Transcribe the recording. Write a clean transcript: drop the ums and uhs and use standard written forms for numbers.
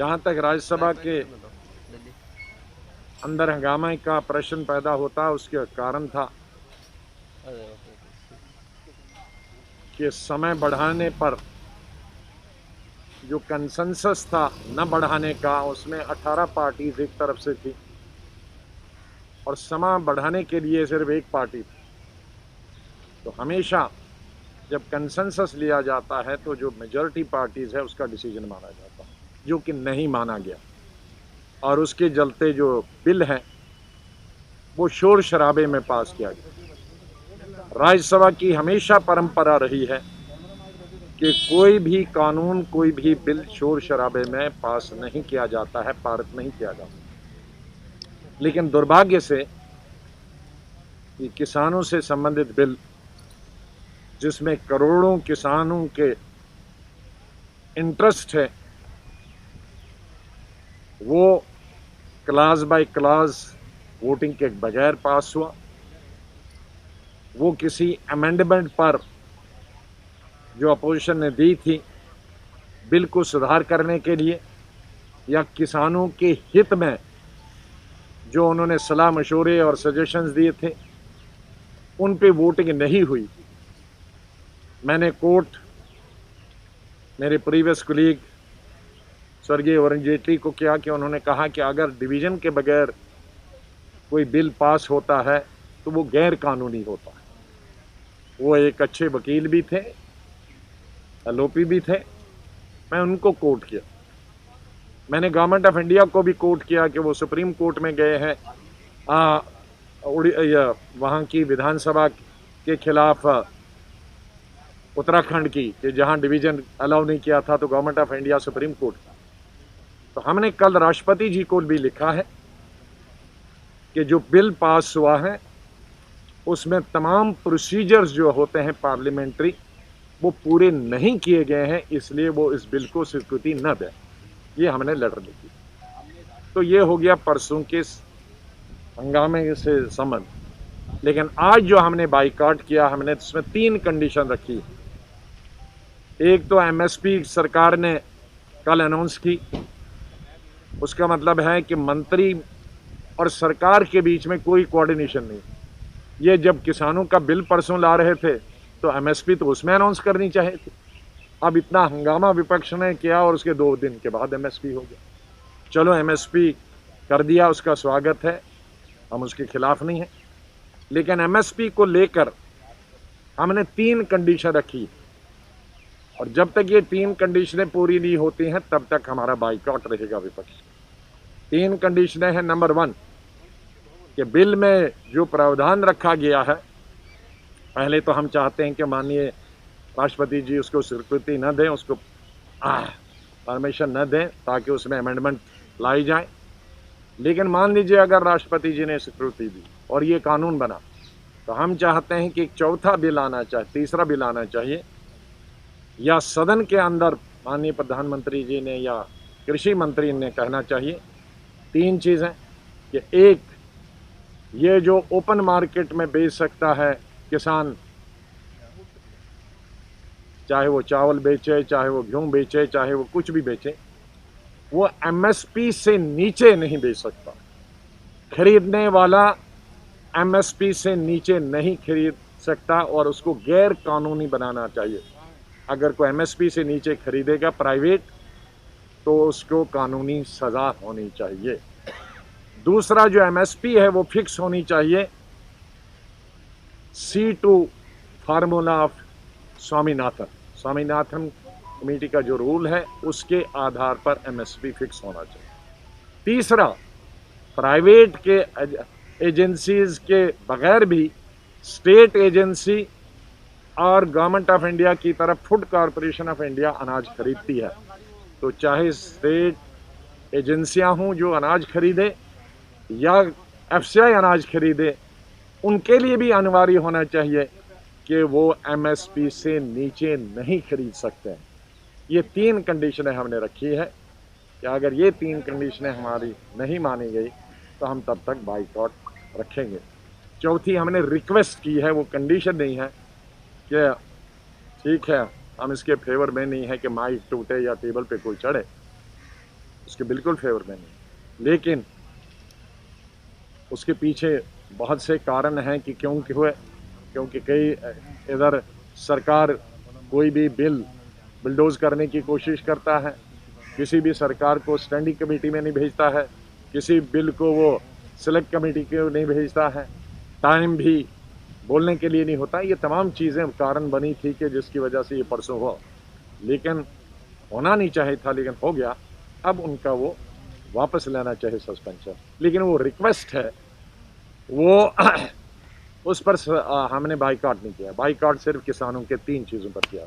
जहाँ तक राज्यसभा के अंदर हंगामे का प्रश्न पैदा होता, उसके कारण था कि समय बढ़ाने पर जो कंसेंसस था न बढ़ाने का, उसमें 18 पार्टीज एक तरफ से थी और समय बढ़ाने के लिए सिर्फ एक पार्टी थी। तो हमेशा जब कंसेंसस लिया जाता है तो जो मेजॉरिटी पार्टीज है उसका डिसीजन माना जाता है, जो कि नहीं माना गया और उसके चलते जो बिल है वो शोर शराबे में पास किया गया। राज्यसभा की हमेशा परंपरा रही है कि कोई भी कानून, कोई भी बिल शोर शराबे में पास नहीं किया जाता है, पारित नहीं किया जाता। लेकिन दुर्भाग्य से ये किसानों से संबंधित बिल, जिसमें करोड़ों किसानों के इंटरेस्ट है, वो क्लास बाय क्लास वोटिंग के बगैर पास हुआ। वो किसी अमेंडमेंट पर जो अपोजिशन ने दी थी बिल को सुधार करने के लिए या किसानों के हित में जो उन्होंने सलाह मशवरे और सजेशंस दिए थे, उन पे वोटिंग नहीं हुई। मैंने कोर्ट मेरे प्रीवियस कुलीग स्वर्गीय वरुण जेटली को किया कि उन्होंने कहा कि अगर डिवीजन के बगैर कोई बिल पास होता है तो वो गैर कानूनी होता है। वो एक अच्छे वकील भी थे, एलओपी भी थे। मैं उनको कोर्ट किया। मैंने गवर्नमेंट ऑफ इंडिया को भी कोर्ट किया कि वो सुप्रीम कोर्ट में गए हैं वहाँ की विधानसभा के खिलाफ उत्तराखंड की, कि जहाँ डिवीजन अलाउ नहीं किया था, तो government of India supreme court. तो हमने कल राष्ट्रपति जी को भी लिखा है कि जो बिल पास हुआ है उसमें तमाम प्रोसीजर्स जो होते हैं पार्लियामेंट्री, वो पूरे नहीं किए गए हैं, इसलिए वो इस बिल को स्वीकृति न दें। ये हमने लेटर लिखी। तो ये हो गया परसों के हंगामे से संबंध। लेकिन आज जो हमने बाइकआउट किया, हमने इसमें 3 कंडीशन रखी। एक तो एमएसपी सरकार ने कल अनाउंस की, उसका मतलब है कि मंत्री और सरकार के बीच में कोई कोऑर्डिनेशन नहीं। ये जब किसानों का बिल परसों ला रहे थे तो एमएसपी तो उसमें अनाउंस करनी चाहिए थी। अब इतना हंगामा विपक्ष ने किया और उसके 2 दिन के बाद एमएसपी हो गया। चलो, एमएसपी कर दिया, उसका स्वागत है, हम उसके खिलाफ नहीं हैं। लेकिन एमएसपी को लेकर हमने 3 कंडीशन रखी और जब तक ये 3 कंडीशनें पूरी नहीं होती हैं तब तक हमारा बाइकआउट रहेगा विपक्ष। 3 कंडीशनें हैं। नंबर 1 कि बिल में जो प्रावधान रखा गया है, पहले तो हम चाहते हैं कि माननीय राष्ट्रपति जी उसको स्वीकृति न दें, उसको परमिशन न दें, ताकि उसमें अमेंडमेंट लाई जाए। लेकिन मान लीजिए अगर राष्ट्रपति जी ने स्वीकृति दी और ये कानून बना, तो हम चाहते हैं कि एक चौथा बिल आना चाहिए, तीसरा बिल आना चाहिए, या सदन के अंदर माननीय प्रधानमंत्री जी ने या कृषि मंत्री ने कहना चाहिए 3 चीज़ें कि एक, ये जो ओपन मार्केट में बेच सकता है किसान, चाहे वो चावल बेचे, चाहे वो गेहूं बेचे, चाहे वो कुछ भी बेचे, वो एमएसपी से नीचे नहीं बेच सकता। खरीदने वाला एमएसपी से नीचे नहीं खरीद सकता और उसको गैर कानूनी बनाना चाहिए। अगर कोई एमएसपी से नीचे खरीदेगा प्राइवेट, तो उसको कानूनी सजा होनी चाहिए। दूसरा, जो एमएसपी है वो फिक्स होनी चाहिए C2 formula of Swaminathan committee का जो रूल है उसके आधार पर एमएसपी फिक्स होना चाहिए। तीसरा, प्राइवेट के एजेंसीज के बगैर भी स्टेट एजेंसी और गवर्नमेंट ऑफ इंडिया की तरफ फूड कॉरपोरेशन ऑफ इंडिया अनाज खरीदती है, तो चाहे स्टेट एजेंसियां हों जो अनाज खरीदे या एफसीआई अनाज खरीदे, उनके लिए भी अनिवार्य होना चाहिए कि वो एमएसपी से नीचे नहीं खरीद सकते हैं। ये 3 कंडीशनें हमने रखी है कि अगर ये 3 कंडीशनें हमारी नहीं मानी गई तो हम तब तक बाइकआउट रखेंगे। चौथी हमने रिक्वेस्ट की है, वो कंडीशन नहीं है कि ठीक है हम इसके फेवर में नहीं है कि माइक टूटे या टेबल पे कोई चढ़े। उसके बिल्कुल फेवर में नहीं, लेकिन उसके पीछे बहुत से कारण हैं कि क्यों हुए। क्योंकि कई इधर सरकार कोई भी बिल बुलडोज करने की कोशिश करता है, किसी भी सरकार को स्टैंडिंग कमेटी में नहीं भेजता है, किसी बिल को वो सेलेक्ट कमेटी को नहीं भेजता है, टाइम भी बोलने के लिए नहीं होता। ये तमाम चीज़ें कारण बनी थी कि जिसकी वजह से ये परसों हुआ, लेकिन होना नहीं चाहिए था, लेकिन हो गया। अब उनका वो वापस लेना चाहिए सस्पेंशन, लेकिन वो रिक्वेस्ट है वो उस पर हमने बाइकआउट नहीं किया। बाइकआउट सिर्फ किसानों के 3 चीज़ों पर किया।